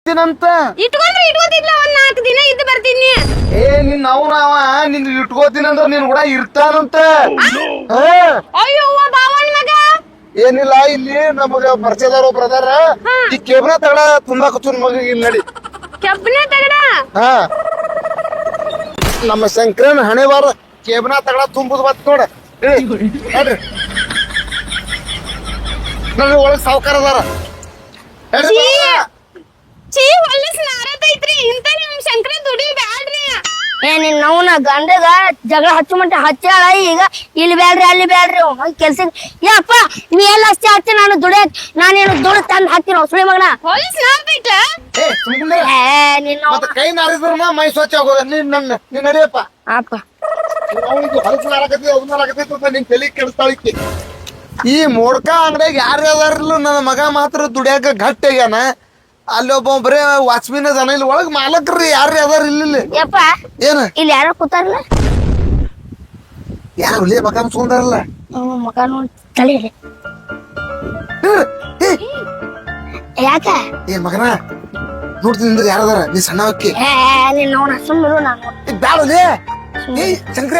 ಅಂತ ಇಟ್ಕೊಂಡ್ರೆ ಇಟ್ಕೋತಿದ್ಲ ಒಂದ್ 4 ದಿನ ಇದ್ದು ಬರ್ತೀನಿ. ನಿನ್ ನಾವ ನಿನ್ ಇಟ್ಕೋತೀನಿ ಅಂದ್ರ ನೀನ್ ಕೂಡ ಇರ್ತಾನಂತ. ಅಯ್ಯೋ ಬಾವನ್ ಮಗ ಏನಿಲ್ಲ ಇಲ್ಲಿ ನಮಗ ಪರಿಚಯದವ್ರ ಬ್ರದರ್ ಈ ಕೇಬ್ರ ತಗಡ ತುಂಬಾಕತ್ತು ಮಗ ಇಲ್ಲಿ ನಡಿ. ಕೆಬ್ಬನ ತಗಡ ನಮ್ಮ ಶಂಕರನ್ ಹಣೆ ಬಾರ ಕೇಬ್ನ ತಗಡ ತುಂಬುದು ಬತ್ ನೋಡ. ನೋಡ್ರಿ ನೋಡ್ರಿ ಒಳಗ್ ಸಾವುಕಾರ ಅದಾರ. ಚೀ ಹೊಲಸ್ ನಾರತೈತ್ರಿ. ಇಂತ ನಿಮ್ ಶಂಕರ ದುಡಿ ಬ್ಯಾಡ್ರಿ. ನಿನ್ ನವ್ನ ಗಂಡಗ ಜಗಳ ಹಚ್ಚು ಮಟ್ಟ ಹಚ್ಚಾಳ. ಈಗ ಇಲ್ಲಿ ಬ್ಯಾಡ್ರಿ ಅಲ್ಲಿ ಬ್ಯಾಡ್ರಿ ಕೆಲ್ಸಕ್ಕೆ ಯಪ್ಪ ನೀ ಎಲ್ಲ ಅಷ್ಟೇ ಹಚ್ಚಿ ನಾನು ದುಡಿಯಕ್ ನಾನೇನು ದುಡ್ಡು ತಂದ್ ಹಾಕ್ತೀನಿ ಹೊಸಳಿ ಮಗನ. ಹೊಲಸ್ ನಾರ್ತೈತ್ಲ ನಿನ್ನ ಕೈ ನಾರಿದ್ರ ಮೈ ಸ್ವಚ್ಛ ಆಗೋದ. ನೀನ್ ನಡಿಯಪ್ಪ ಅಪ್ಪ ಹೊಲಸ್ ನಾರಕತಿ ಅವ್ ನಾರಕತಿ ನಿನ್ ತಲೆ ಕೆಡಿಸ್ತಾಳಿಕ್ಕಿ. ಈ ಮೋಡ್ಕ ಅಂಗಡಿಯಾಗ ಯಾರು ಅದಾರಿಲ್ಲ ನನ್ನ ಮಗ ಮಾತ್ರ ದುಡಿಯಾಕ ಗಟ್ಟಿ ಆಗ್ಯಾನ. ಅಲ್ಲಿ ಒಬ್ಬ ಬರೇ ವಾಚ್ಮಿನ ಜನ ಇಲ್ಲಿ ಒಳಗ್ ಮಾಲಕ್ರಿ ಯಾರು ಅದಾರ ಇಲ್ಲಿ. ಯಪ್ಪ ಏನ ಇಲ್ಲಿ ಯಾರೋ ಕೂತಾರಲ್ಲ ಯಾರು ಲೇ ಮಗ ಸುಂದರಲ್ಲ ಮಗ ನೋಡಿ ತಲೆ ಯಾಕ ಮಗನ ನೋಡ್ತೀನಿ ಯಾರದಾರ ನೀ ಸಣ್ಣ ಅಕ್ಕಿ ನೀನ್ ನೋಡ ಸುಮ್ಮರು ನಾನು ಬ್ಯಾಡಲೇ ಶಂಕ್ರ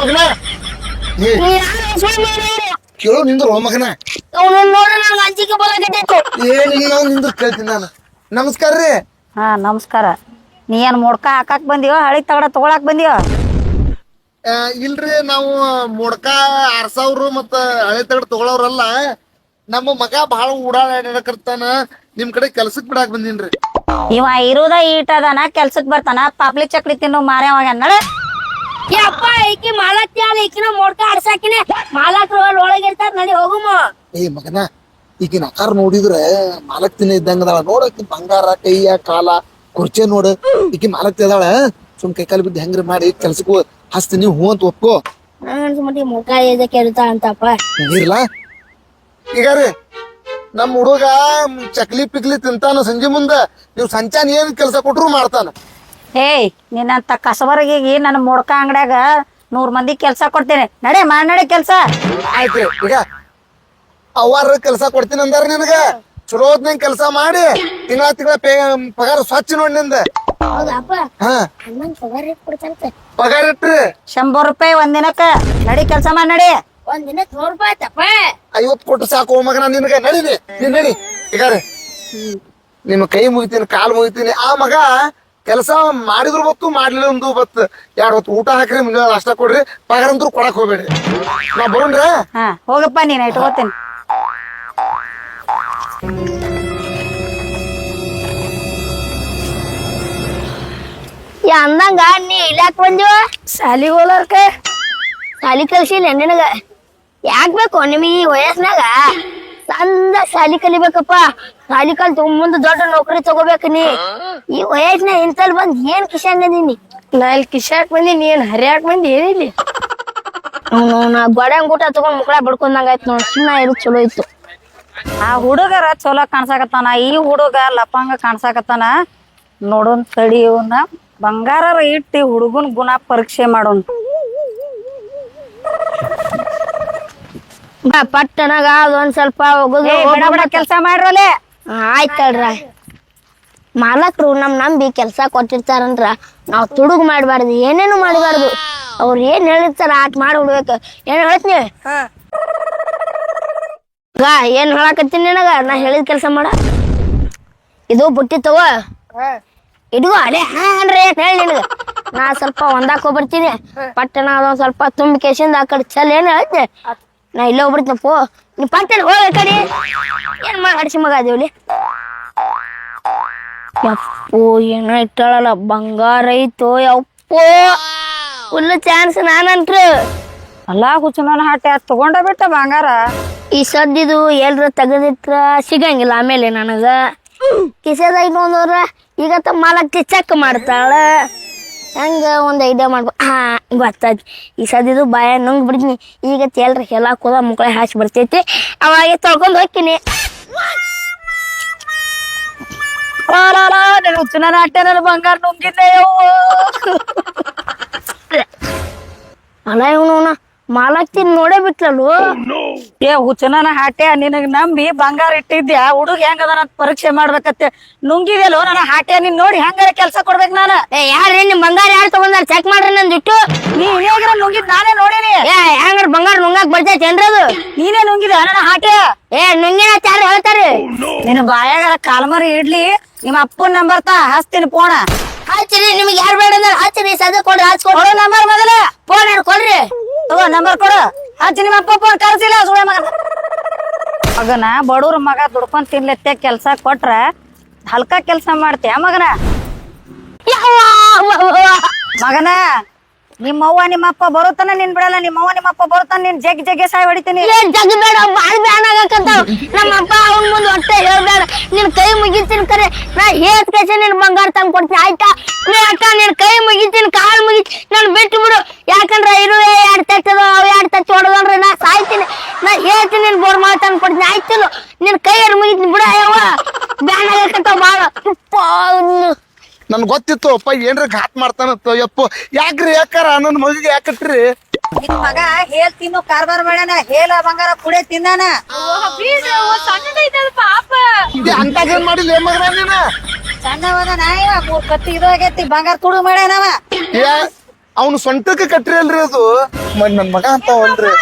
ಮಗನ ಕೇಳೋ ನಿಂದ್ರು ಮಗನ ಅಂಜಿಕೆ ಬರಕತ್ತೈತು. ಏನಿಲ್ಲ ನಿಂದ್ರು ಕೇಳ್ತೀನಿ ನಾನು. ನಮಸ್ಕಾರ ರೀ. ಹಾ ನಮಸ್ಕಾರ. ನೀ ಏನ್ ಮೊಡ್ಕ ಹಾಕಾಕ್ ಬಂದಿವ ಹಳಿ ತಗಡ ತಗೊಳಕ್ ಬಂದಿವ? ಇಲ್ರಿ ನಾವು ಮೊಡ್ಕ 6000 ಮತ್ತ ಹಳೆ ತಗಡ ತಗೊಳವ್ರಲ್ಲ. ನಮ್ಮ ಮಗ ಬಹಳ ಓಡಾಡಕರ್ತಾನ. ನಿಮ್ ಕಡೆ ಕೆಲ್ಸಕ್ ಬಿಡಾಕ್ ಬಂದಿನ್ರಿ. ಇವ ಇರುದ ಈಟದನ ಕೆಲ್ಸಕ್ ಬರ್ತಾನ. ಪಾಪ್ಲಿ ಚಕ್ಲಿ ತಿನ್ನು ಮಾರ್ಯಾವಾಗ ನಡ. ಯಪ್ಪ ಈಕಿ ಮಾಲಕ್ತಿ ಅಲ್ಲ ಈಕಿನ ಮೋಡ್ಕ ಆಡ್ಸಾಕಿನ ಮಾಲಕ್ರು ಒಳಗಿರ್ತಾರ ನಡಿ ಹೋಗುಮ. ಮಗನ ಈಗಿನ ಆಕಾರ ನೋಡಿದ್ರ ಮಾಲಕ್ತಿನ ಇದ್ದಂಗದಾಳ. ನೋಡಕಿ ಬಂಗಾರ ಕೈಯ ಕಾಲ ಕುರ್ಚೆ ನೋಡ ಈಕಿ ಮಾಲಕ್ತಿ ಅದಾಳ. ಸುಮ್ ಕೈ ಕಾಲು ಬಿದ್ದು ಹೆಂಗ್ರಿ ಮಾಡಿ ಕೆಲ್ಸಕ್ಕೂ ಹಸ್ತೀನಿ ಹೂ ಅಂತ ಒಪ್ಕೋ. ಮಟ್ಟಿ ಮುಖ ಎದಕ್ಕೆ ಇರ್ತಾ ಅಂತಪ್ಪ ಇರ್ಲಾ ಈಗ ರೀ ನಮ್ ಹುಡುಗ ಚಕ್ಲಿ ಪಿಕ್ಲಿ ತಿಂತಾನ ಸಂಜೆ ಮುಂದ. ನೀವ್ ಸಂಚಾನ ಏನ್ ಕೆಲ್ಸ ಕೊಟ್ರು ಮಾಡ್ತಾನ. ಏಯ್ ನಿನ್ನಂತ ಕಸಬರಗಿ ನನ್ನ ಮೊಡ್ಕ ಅಂಗಡ್ಯಾಗ 100 ಮಂದಿ ಕೆಲ್ಸ ಕೊಡ್ತೇನೆ. ನಡೆ ನಡೆ ಕೆಲ್ಸ. ಆಯ್ತ್ರಿ ಈಗ ಅವ್ವಾರ ಕೆಲ್ಸ ಕೊಡ್ತೀನಿ ಅಂದಾರ ನಿನಗ. ಚಲೋ ಹೊತ್ನಂಗ್ ಕೆಲ್ಸ ಮಾಡಿ ತಿಂಗಳ ಪಗಾರ ಸ್ವಚ್ಛ ನೋಡಿ ನಿಂದ. ಹೌದಪ್ಪ ಹಾ ಅಣ್ಣಂಗ್ ಪಗಾರ ಕೊಡ್ತಾರಂತೆ. ಪಗಾರ ಇಟ್ರಿ 100 ರೂಪಾಯಿ ಒಂದಿನಕ್ಕ. ನಡಿ ಕೆಲ್ಸ ಮಾಡಿ ನಡಿ. ಒಂದ್ ದಿನಕ್ಕೆ 100 ರೂಪಾಯಿ ಆಯ್ತಪ್ಪ. 50 ಕೊಟ್ಟು ಸಾಕು ಮಗನ ನಿನಗ. ನಡೀನಿ ನೀನ್ ನಡಿ ಈಗ ರೀ. ನಿಮ್ಮ ಕೈ ಮುಗಿತೀನಿ ಕಾಲ್ ಮುಗಿತೀನಿ. ಆ ಮಗ ಕೆಲಸ ಮಾಡಿದ್ರು ಬತ್ತು ಮಾಡ್ಲಿಲ್ಲ ಒಂದು ಬತ್ತು. 2 ಹೊತ್ತು ಊಟ ಹಾಕ್ರಿ ಮುಂಜಾನೆ ಅಷ್ಟ ಕೊಡ್ರಿ. ಪಗಾರ ಅಂತೂ ಕೊಡಕ್ ಹೋಗ್ಬೇಡ್ರಿ. ನಾ ಬರೋಣ್ರ. ಹಾ ಹೋಗಪ್ಪ ನೀನ್ ಇಟ್ಕೋತೀನಿ. ಅಂದಂಗ ನೀ ಇಲ್ಯಾಕ್ ಬಂದಿವ? ಸಾಲಿಗೆ ಹೋಲಾರ್ಕ ಸಾಲಿ ಕಲ್ಸಿಲ್ಲ ನಿನಗ. ಯಾಕ್ ಬೇಕು ನಿಮಗ್ ಈ ವಯಸ್ನಾಗ ಚಂದ ಸಾಲಿ ಕಲಿಬೇಕಪ್ಪ. ಸಾಲಿ ಕಲ್ತು ಮುಂದ ದೊಡ್ಡ ನೌಕರಿ ತಗೋಬೇಕು. ನೀ ಈ ವಯಸ್ನಾಗ ಇಂತಲ್ ಬಂದ್ ಏನ್ ಕಿಶಾನ್ ಅದೀನಿ? ನಾ ಇಲ್ಲಿ ಕಿಶಾಕ್ ಬಂದಿ. ನೀನ್ ಹರಿಯಾಕ್ ಬಂದಿ ಏನಿಲ್ಲಿ? ನಾ ಗೋಡ್ಯಾಂಗ ಊಟ ತಗೊಂಡ್ ಮುಕ್ಳ ಬಡ್ಕೊಂಡಂಗ ಆಯ್ತು ನೋಡ್. ಸುಮ್ಮನೆ ಇರೋದ್ ಚಲೋ ಇತ್ತು. ಆ ಹುಡುಗರ ಚಲೋ ಕಾಣ್ಸಾಕತ್ತಾನ. ಈ ಹುಡುಗ ಲಪಂಗ ಕಾಣ್ಸಾಕತ್ತಾನ. ನೋಡೋನ್ ತಡಿ ಇವನ್ನ ಬಂಗಾರ ಇಟ್ಟಿ ಹುಡುಗನ್ ಗುಣ ಪರೀಕ್ಷೆ ಮಾಡೋನ್. ಪಟ್ಟಣಗ ಅದೊಂದ್ ಸ್ವಲ್ಪ ಹೋಗುದು ಬಡ ಬಡ ಕೆಲ್ಸ ಮಾಡ್ರಲೆ. ಆಯ್ತಲ್ರ. ಮಾಲಕ್ರು ನಂಬಿ ಕೆಲ್ಸ ಕೊಟ್ಟಿರ್ತಾರಂದ್ರ ನಾವ್ ತುಡುಗ್ ಮಾಡ್ಬಾರ್ದು, ಏನೇನು ಮಾಡ್ಬಾರ್ದು. ಅವ್ರ ಏನ್ ಹೇಳಿರ್ತಾರ ಆಟ್ ಮಾಡಿ ಬಿಡ್ಬೇಕು. ಏನ್ ಹೇಳ್ತೀನಿ ಏನ್ ಹೇಳಕತ್ತೀನಿ ನಿನಗ? ನಾ ಹೇಳಿದ ಕೆಲ್ಸ ಮಾಡ. ಇದು ಬುಟ್ಟಿ ತಗೋ ಇಡ್ಗೋ ಅಲೆ ಹಾನ್ರಿ ಅಂತ ಹೇಳಿ ನಿನಗ. ನಾ ಸ್ವಲ್ಪ ಹೊಂದಾಕ್ ಹೋಗ್ಬರ್ತೀನಿ. ಪಟ್ಟಣ ಅದೊಂದ್ ಸ್ವಲ್ಪ ತುಂಬಿ ಕೇಸಿಂದ ಆ ಕಡೆ ಚಲ್. ಏನ್ ಹೇಳ್ತೀನಿ ನಾ ಇಲ್ಲೇ ಹೋಗ್ಬಿಡ್ತೀನಿ. ಪೋ ನೀ ಪಟ್ಟಣ ಹೋಗ ಕಡೆ. ಏನ್ ಮಾಡಿ ಹಡಿಸಿ ಮಗ ಅದೇವ್ಲಿ. ಯಪ್ಪೋ ಏನೋ ಇಟ್ಟಾಳಲ್ಲ ಬಂಗಾರ ಐತೋ. ಯಪ್ಪೋ ಫುಲ್ ಚಾನ್ಸ್ ನಾನಂತ್ರು. ಅಲ್ಲಾ ಹುಚ್ಚನ ಹಾಟೆ ತಗೊಂಡ ಬಿಟ್ಟ ಬಂಗಾರ. ಈ ಸದ್ದಿದು ಎಲ್ರ ತೆಗದಿಟ್ರ ಸಿಗಂಗಿಲ್ಲ ಆಮೇಲೆ ನನಗ. ಕಿಸೆದಾಗ ನೋಂದವ್ರ ಈಗ ಮಾಲಕ್ತಿ ಚೆಕ್ ಮಾಡ್ತಾಳ. ಹಂಗ ಒಂದ್ ಐಡಿಯಾ ಮಾಡ್ಬೋ. ಹಾ ಗೊತ್ತಾಯ್ತು. ಈ ಸದ್ದಿದು ಬಾಯ ನುಂಗ್ ಬಿಡ್ತೀನಿ. ಈಗ ಎಲ್ರ ಹೇಳಕ್ ಹೋದ ಮುಕ್ಳೆ ಹಾಸಿ ಬರ್ತೈತಿ. ಅವಾಗ ತೊಳ್ಕೊಂಡ್ ಹೋಗ್ತೀನಿ. ಹುಚ್ಚನ ಹಾಟೆ ನನ್ನ ಬಂಗಾರ ನುಂಗಿದ್ದೆ. ಅಲ್ಲ ಇವನು ಮಾಲಕ್ತಿ ನೋಡೇ ಬಿಟ್ಲಲ್ಲು. ಏ ಹುಚ್ಚನ ಹಾಟೆ ನಿನಗ್ ನಂಬಿ ಬಂಗಾರ ಇಟ್ಟಿದ್ಯಾ ಹುಡುಗ ಹೆಂಗದ ಪರೀಕ್ಷೆ ಮಾಡ್ಬೇಕತ್ತೆ ನುಂಗಿದೆಲ್ಲೋ ನನ್ನ ಹಾಟೆ ನೀನ್ ನೋಡಿ ಹೆಂಗಾರ ಕೆಲ್ಸ ಕೊಡ್ಬೇಕು ನಾನು. ಏ ಯಾರ್ರಿ ನಿಮ್ ಬಂಗಾರ ಯಾರು ತಗೊಂಡಾರ ಚೆಕ್ ಮಾಡ್ರಿ ನಂದ್ ಇಟ್ಟು. ನೀ ಹೇಗ್ರ ನುಂಗಿದ್ ನಾನೇ ನೋಡೀನಿ. ಏ ಹೆಂಗಾರ ಬಂಗಾರ ನುಂಗಾಕ್ ಬರ್ತೈತೇನ್ರಿ ಅದು? ನೀನೇ ನುಂಗಿದ ನನ್ನ ಹಾಟೆ. ಏ ನುಂಗಿನ ಯಾರು ಹೇಳ್ತಾರಿ? ನಿನ್ನ ಬಾಯಾಗ ಕಾಲ್ಮರಿ ಇಡ್ಲಿ ನಿಮ್ಮ ಅಪ್ಪನ ನಂಬರ್ ಹಚ್ತೀನಿ ಫೋನ. ಹಚ್ಚಿರಿ, ನಿಮ್ಗೆ ಯಾರು ಬೇಡ ಅಂದ್ರೆ ಹಚ್ಚಿರಿ, ಸದ ಕೊಡ್ರಿ, ಹಚ್ಕೊಡ್ರಿ. ಕೊಡು ನಂಬರ್ ಮೊದಲೇ. ಫೋನ್ ಕೊಡ್ರಿ. ತಗೋ ನಂಬರ್ ಕೊಡು. ಹಚ್ಚಿ ನಿಮ್ಮ ಅಪ್ಪ ಫೋನ್ ಕಳ್ಸಿಲ್ಲ ಸುಳೆ ಮಗ. ಮಗನ ಬಡವ್ರ ಮಗ ದುಡ್ಕೊಂಡ್ ತಿನ್ಲತ್ತೆ ಕೆಲ್ಸ ಕೊಟ್ರ ಹಲ್ಕ ಕೆಲ್ಸ ಮಾಡ್ತೀಯ ಮಗನ. ಮಗನ ನಿಮ್ಮವ್ವ ನಿಮ್ಮಪ್ಪ ಬರುತ್ತಾನ ನಿನ್ ಬಿಡಲ್ಲ. ನಿಮ್ಮವ್ವ ನಿಮ್ಮಪ್ಪ ಬರುತ್ತಾನ ನಿನ್ ಜಗ್ಗಿ ಸಾಯ್ ಹೊಡಿತೀನಿ. ಏನ್ ಜಗ್ ಬೇಡ, ಬಾಳ್ ಬ್ಯಾನ್ ಆಗಕತ್ತಾವ. ನಮ್ಮ ಅಪ್ಪ ಅವ್ನ ಮುಂದೆ ಹೊಟ್ಟೆ ಹೇಳ್ಬೇಡ. ನಿನ್ ಕೈ ಮುಗಿತೀನಿ ಕರೆ, ನಾ ಹೇತ್ ಕೇಸ ನಿನ್ ಬಂಗಾರ ತಂದ್ ಕೊಡ್ತೀನಿ ಆಯ್ತಾ? ನೀ ಅಕ್ಕ ನಿನ್ ಕೈ ಮುಗಿತೀನಿ, ಕಾಲ್ ಮುಗಿತಿ, ನನ್ ಬಿಟ್ಟು ಬಿಡು. ಯಾಕಂದ್ರ ಇರುವೆ 2 ತಟ್ಟದ ಅವ್ 2 ತಟ್ಟಿ ಹೊಡೆದಂದ್ರೆ ನಾ ಸಾಯ್ತೀನಿ. ನಾ ಹೇಳ್ತೀನಿ ನಿನ್ ಬೋರ್ ಮಾಲ್ ತಂದ್ ಕೊಡ್ತೀನಿ ಆಯ್ತಿಲ್ಲ. ನಿನ್ ಕೈ ಮುಗಿತೀನಿ ಬಿಡ. ಯವ್ವ ಬ್ಯಾನ್ ಆಗಕತ್ತಾವ ಬಾಳ. ನನ್ ಗೊತ್ತಿತ್ತು ಅಪ್ಪ ಏನ್ರ ಘಾಟ್ ಮಾಡ್ತಾನತ್ತ. ಯಪ್ಪ ಯಾಕ್ರಿ ಯಾಕಾರ ನನ್ ಮಗಿಗೆ ಯಾಕಟ್ರಿ? ನಿನ್ ಮಗ ಹೇಲ್ ತಿನ್ನು ಕಾರ್ಬಾರ ಮಾಡ್ಯಾನ. ಹೇಲ ಬಂಗಾರ ಕುಡೆ ತಿಂದಾನ. ಸಣ್ಣದೈತದ ಪಾಪ. ಅಂತದೇನ್ ಮಾಡಿಲ್ಲ ಮಗನ ನೀನ? ಸಣ್ಣವದ ನಾಯಿವ 3 ಕತ್ತಿ ಇದಾಗೈತಿ ಬಂಗಾರ ತುಡು ಮಾಡ್ಯಾನವ. ಅವನು ಸೊಂಟಕ್ಕೆ ಕಟ್ರಿ ಅಲ್ರಿ ಅದು. ನನ್ ಮಗ ಅಂತ ಅಲ್ರಿ.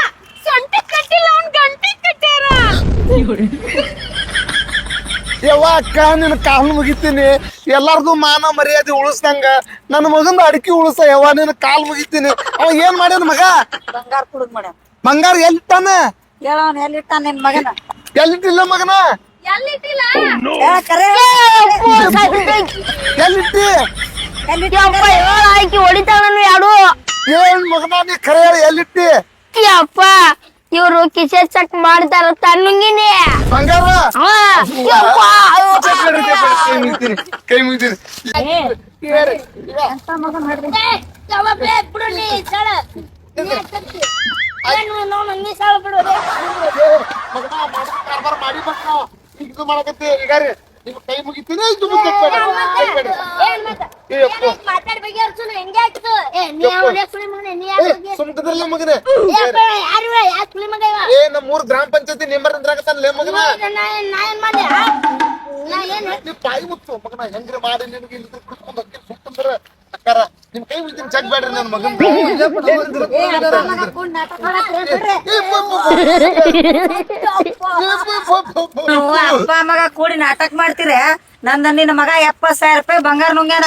ಸೊಂಟ ಕಟ್ಟಿಲ್ಲ, ಅವ್ನ್ ಗಂಟೆ ಕಟ್ಟ್ಯಾರ. ಯವ್ವ ಅಕ್ಕ ನಿನ್ ಕಾಲ್ ಮುಗಿತೀನಿ, ಎಲ್ಲಾರ್ದು ಮಾನ ಮರ್ಯಾದೆ ಉಳಿಸ್ದಂಗ ನನ್ನ ಮಗಂದ ಅಡಿಕೆ ಉಳಿಸ. ಯವ್ವ ನಿನ್ ಕಾಲ್ ಮುಗಿತೀನಿ. ಅವ ಏನ್ ಮಾಡ್ಯಾನ ಮಗ? ಬಂಗಾರ ತುಡುಗ್ ಮಾಡ್ಯಾನ. ಬಂಗಾರ ಎಲ್ಲಿಟ್ಟಾನ? ಹೇಳವನ್ ಎಲ್ಲಿಟ್ಟಾನ ನಿನ್ ಮಗನ? ಎಲ್ಲಿಟ್ಟಿಲ್ಲ ಮಗನ? ಎಲ್ಲಿಟ್ಟಿಲ್ಲ? ಹೇಳ ಕರೆ. ಎಲ್ಲಿಟ್ಟಿ? ಯಪ್ಪ ಆಯ್ಕೆ ಹೊಡಿತಾವ ನಾನು ಯಾರು? ಏನ್ ಮಗನ ನೀ ಖರೆ ಹೇಳಿ ಎಲ್ಲಿಟ್ಟಿ? ಯಪ್ಪ ಇವ್ರು ಕಿಸೆ ಚೆಕ್ ಮಾಡ್ತಾರ ತಣ್ಣಗಿನಿ ಬಂಗಾರ ಕೈ ಮುಗಿತೀನಿ, ಕೈ ಮುಗಿತೀನಿ. ಇದು ಮಾಡಕತ್ತಿ ಈಗ ರೀ. ನಿಮ್ ಕೈ ಮುಗಿತೀನಿ, ಇದು ಸುಮ್ಕದ್ರಲ್ಲ ಮಗನೇ. ಏ ನಮ್ಮೂರ್ ಗ್ರಾಮ ಪಂಚಾಯತಿ ನಿಂಬರ್ ಅಂದ್ರಾಗತ್ತಾನಲೇ ಮಗನ. ನೀ ಬಾಯಿ ಮುಚ್ಚು ಮಗನ. ಹೆಂಗ್ರಿ ಮಾಡಿ ನಿನಗೆ ಇಲ್ಲಿ ಕುಡ್ಕೊಂಡ್ ಹೋಗಿ ಸುತ್ತಂದ್ರ ಅಕ್ಕಾರ ನಿಮ್ ಕೈ ಮುಗಿತೀನಿ. ಚೆಕ್ ಬೇಡ್ರಿ ನನ್ ಮಗನ್. ಅಪ್ಪ ಮಗ ಕೂಡಿ ನಾಟಕ ಮಾಡ್ತೀರ. ನಂದ ನಿನ್ನ ಮಗ 70,000 ರೂಪಾಯಿ ಬಂಗಾರ ನುಂಗ್ಯಾನ.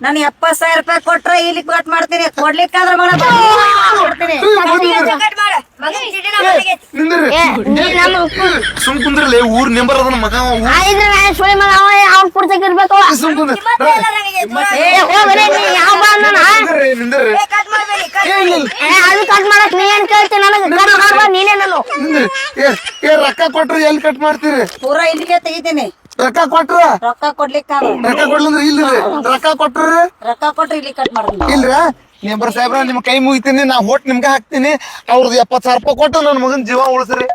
ನನ್ 70,000 ರೂಪಾಯಿ ಕೊಟ್ರ ಇಲ್ಲಿ ಕಟ್ ಮಾಡ್ತೀನಿ. ಕೊಡ್ಲಿಕ್ಕಂದ್ರ ಮಗ ಸುಮ್ ಕುಂದ್ರಲ್ಲ. ಊರ್ ನಿಂಬರ್ ಅದನ್ನ ಮಗ. ಅವ್ನ್ ಪುರ್ತಕ್ ಇರ್ಬೇಕು. ಸುಮ್ ಕುಂದ್ರ ಅದು ಕಟ್ ಮಾಡಕ್ ನೀ ಏನ್ ಕೇಳ್ತೀನಿ? ನನಗೆ ನೀನೇ ನಾನು ರೊಕ್ಕ ಕೊಟ್ರಿ ಎಲ್ಲಿ ಕಟ್ ಮಾಡ್ತೀರಿ? ಪೂರಾ ಇಲ್ಲಿಗೆ ತೆಗಿತೀನಿ. ರೊಕ್ಕ ಕೊಟ್ರ ರೊಕ್ಕ ಕೊಡ್ಲಿಕ್ಕ ರೊಕ್ಕ ಕೊಡ್ಲಂದ್ರ ಇಲ್ರಿ. ರೊಕ್ಕ ಕೊಟ್ರಿ ರೊಕ್ಕ ಕೊಟ್ರಿ ಇಲ್ಲಿ ಕಟ್ ಮಾಡ್ತೀನಿ. ಇಲ್ರ ನಿಂಬರ್ ಸಾಹೇಬ್ರ ನಿಮ್ ಕೈ ಮುಗಿತೀನಿ. ನಾ ಹೋಟ್ ನಿಮ್ಗೆ ಹಾಕ್ತೀನಿ. ಅವ್ರದ್ದು 70,000 ರೂಪಾಯಿ ಕೊಟ್ಟು ನನ್ ಮಗನ್ ಜೀವ ಉಳಿಸ್ರಿ.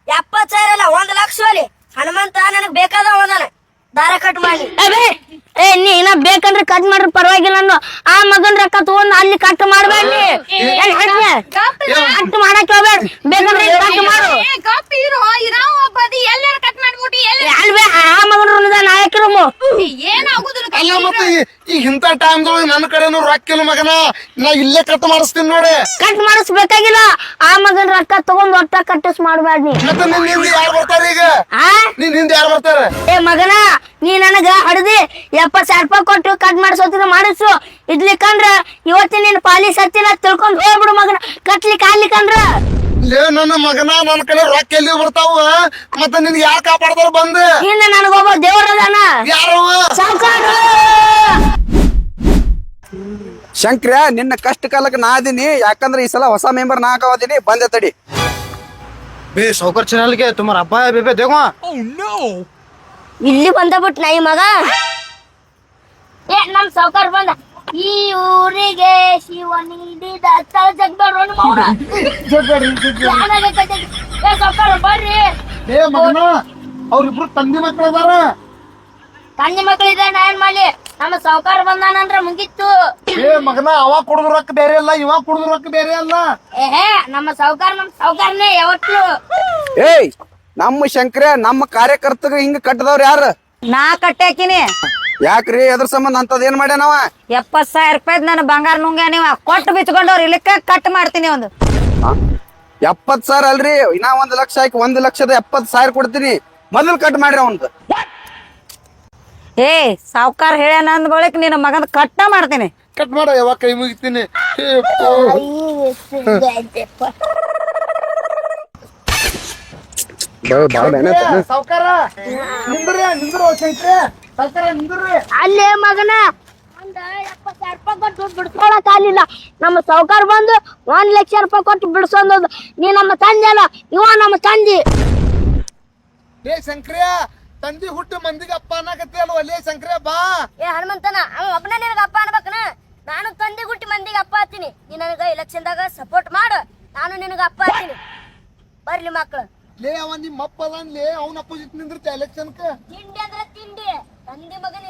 70,000 ಅಲ್ಲ 1 ಲಕ್ಷ ಅಲ್ಲಿ ಹನುಮಂತ ನನಗ್ ಬೇಕಾದ ಹೋದಾನ ದಾರ ಕಟ್ ಮಾಡಿ. ಏ ನೀ ಇನ್ನ ಬೇಕಂದ್ರೆ ಕಟ್ ಮಾಡ್ರಿ ಪರವಾಗಿಲ್ಲ. ನಾನು ಆ ಮಗನ್ ರೊಕ್ಕ ತಗೊಂಡ್ ಅಲ್ಲಿ ಕಟ್ ಮಾಡ್ಬೇಡಿ. ಕಟ್ ಮಾಡಕ್ ಹೋಗ್ಬೇಡ. ಬೇಕಂದ್ರೆ ಕಟ್ ಮಾಡು. ಆ ಮಗನ ನಾಯಕರು ಏನಾಗುದಿಲ್ಲ. ಮತ್ತೆ ಈಗ ಇಂಥ ಟೈಮ್ದೊಳಗೆ ನನ್ನ ಕಡೆನೂ ರೊಕ್ಕ ಇಲ್ಲ ಮಗನ. ನಾ ಇಲ್ಲೇ ಕಟ್ ಮಾಡಿಸ್ತೀನಿ ನೋಡಿ. ಕಟ್ ಮಾಡಿಸ್ಬೇಕಾಗಿಲ್ಲ. ಆ ಮಗನ್ ರೊಕ್ಕ ತಗೊಂಡ್ ಒಟ್ಟ ಕಟ್ಟಿಸ್ ಮಾಡ್ಬೇಡಿ. ಮತ್ತೆ ನಿನ್ ಹಿಂದೆ ಯಾರು ಬರ್ತಾರ ಈಗ? ಆ ನಿನ್ ಹಿಂದೆ ಯಾರು ಬರ್ತಾರ? ಏ ಮಗನ ನೀ ನನಗ ಹಡ್ದಿ 70,000 ರೂಪಾಯಿ ಕೊಟ್ಟು ಕಟ್ ಮಾಡಿಸೋತಿನ ಮಾಡಿಸು. ಇಡ್ಲಿಕ್ಕಂದ್ರ ಇವತ್ತಿನ ನಿನ್ ಪಾಲಿಸ್ ಹತ್ತಿನ ತಿಳ್ಕೊಂಡ್ ಹೋಗ್ಬಿಡು ಮಗನ. ಕಟ್ಲಿಕ್ಕೆ ಆಗ್ಲಿಕ್ಕಂದ್ರ ಲೇ ನನ್ನ ಮಗನ ನನ್ನ ಕಡೆ ರೊಕ್ಕ ಎಲ್ಲಿ ಬರ್ತಾವ? ಮತ್ತೆ ನಿನ್ಗೆ ಯಾರು ಕಾಪಾಡ್ತಾರ ಬಂದ್? ಹಿಂದೆ ನನಗೊಬ್ಬ ದೇವ್ರದಾನ. ಯಾರು? ಶಂಕ್ರ ನಿನ್ನ ಕಷ್ಟ ಕಾಲಕ್ಕೆ ನಾ ಅದೀನಿ. ಯಾಕಂದ್ರೆ ಈ ಸಲ ಹೊಸ ಮೆಂಬರ್ ನಾ ಹಾಕೋದೀನಿ. ಬಂದೆ ತಡಿ. ಬೇ ಸೌಕರ್ ಚಾನಲ್ಗೆ ತುಮಾರ ಅಬ್ಬಾ ಬೇಬೆ ದೇಗೋ. ಇಲ್ಲಿ ಬಂದ ಬಿಟ್ ನಾ ಈ ಮಗ. ಏ ನಮ್ ಸೌಕರ್ ಬಂದ. ಈ ಊರಿಗೆ ಶಿವ ನೀಡಿದ ಜಗ್ಬೇಡ್ರಿ ಸೌಕರ್ ಬರ್ರಿ. ಏ ಮಗನ ಅವ್ರಿಬ್ರು ತಂದಿ ಮಕ್ಕಳು ಅದಾರ. ತಂದೆ ಮಕ್ಕಳಿದೆ ನಾ ಏನ್ ಮಾಡ್ಲಿ? ನಮ್ಮ ಸಾವುಕಾರ ಬಂದಾನಂದ್ರ ಮುಗಿತ್ತು. ಏ ಮಗನ ಅವ ಕುಡಿದ್ರ ರೊಕ್ಕ ಬೇರೆ ಅಲ್ಲ, ಇವ ಕುಡಿದ್ರ ರೊಕ್ಕ ಬೇರೆ ಅಲ್ಲ. ಏಹೇ ನಮ್ಮ ಸಾವುಕಾರನೇ ಯಾವತ್ತು. ಏಯ್ ನಮ್ಮ ಶಂಕರ ನಮ್ಮ ಕಾರ್ಯಕರ್ತಗ ಹಿಂಗ ಕಟ್ಟದವ್ರ ಯಾರು? ನಾ ಕಟ್ಟಾಕಿನಿ. ಯಾಕ್ರಿ ಎದ್ರ ಸಂಬಂಧ ಅಂತದ್ ಏನ್ ಮಾಡ್ಯಾನವ? 70,000 ರೂಪಾಯಿ ನನ್ನ ಬಂಗಾರ ನುಂಗ್ಯ ನೀವ ಕೊಟ್ಟು ಬಿಚ್ಕೊಂಡವ್ರ ಇಲ್ಲಿಕ್ಕ ಕಟ್ ಮಾಡ್ತೀನಿ ಒಂದು. 70,000 ಅಲ್ರಿ, ಇನ್ನ 1 ಲಕ್ಷ ಹಾಕಿ 1,70,000 ಕೊಡ್ತೀನಿ. ಮೊದಲು ಕಟ್ ಮಾಡ್ರಿ ಅವಂತ. ಏ ಸಾವ್ಕಾರ ಹೇಳ್ಯಾನ ಅಂದ ಬಳಿಕ ನಿನ್ನ ಮಗನ ಕಟ್ಟ ಮಾಡ್ತೀನಿ. ಕಟ್ ಮಾಡ, ಯಾವಾಗ ಕೈ ಮುಗಿತೀನಿ. ಸಾವ್ಕಾರ ನಿಂದ್ರಿ ಶಂಕ್ರೆ, ಸಾವ್ಕಾರ ನಿಂದ್ರಿ. ಅಲ್ಲೇ ಮಗನ ಒಂದ್ 70,000 ರೂಪಾಯಿ ಕೊಟ್ಟು ಬಿಡ್ಸ್ಕೊಳಕ್ ಆಗ್ಲಿಲ್ಲ. ನಮ್ಮ ಸಾವುಕಾರ ಬಂದು 1 ಲಕ್ಷ ರೂಪಾಯಿ ಕೊಟ್ಟು ಬಿಡ್ಸೋದು. ನೀ ನಮ್ಮ ತಂದೆ ಅಲ್ಲ, ಇವ ನಮ್ಮ ತಂದೆ. ಲೇ ಶಂಕ್ರಿಯ, ತಂದಿ ಹುಟ್ಟು ಮಂದಿಗೆ ಅಪ್ಪ ಅನ್ನಕತ್ತಿ ಅಲ್ವ? ಲೇ ಶಂಕ್ರಿಯ ಬಾ. ಏ ಹನುಮಂತನ, ಅವ ಒಬ್ಬನೇ ನಿನಗ ಅಪ್ಪ ಅನ್ಬೇಕನ? ನಾನು ತಂದೆ ಗುಟ್ಟಿ ಮಂದಿಗೆ ಅಪ್ಪ ಹತ್ತೀನಿ. ನೀ ನನಗ ಎಲೆಕ್ಷನ್ದಾಗ ಸಪೋರ್ಟ್ ಮಾಡು, ನಾನು ನಿನಗ ಅಪ್ಪ ಹತ್ತೀನಿ. ಬರ್ಲಿ ಮಕ್ಳು. ಲೇ ಅವ ನಿಮ್ಮ ಅಪ್ಪ ಅದಾನ್ಲೇ, ಅವ್ನ ಅಪೋಸಿಟ್ ನಿಂದಿರ್ತ ಎಲೆಕ್ಷನ್ಕ. ತಿಂಡಿ ಅಂದ್ರ ತಿಂಡಿ, ತಂದೆ ಮಗನ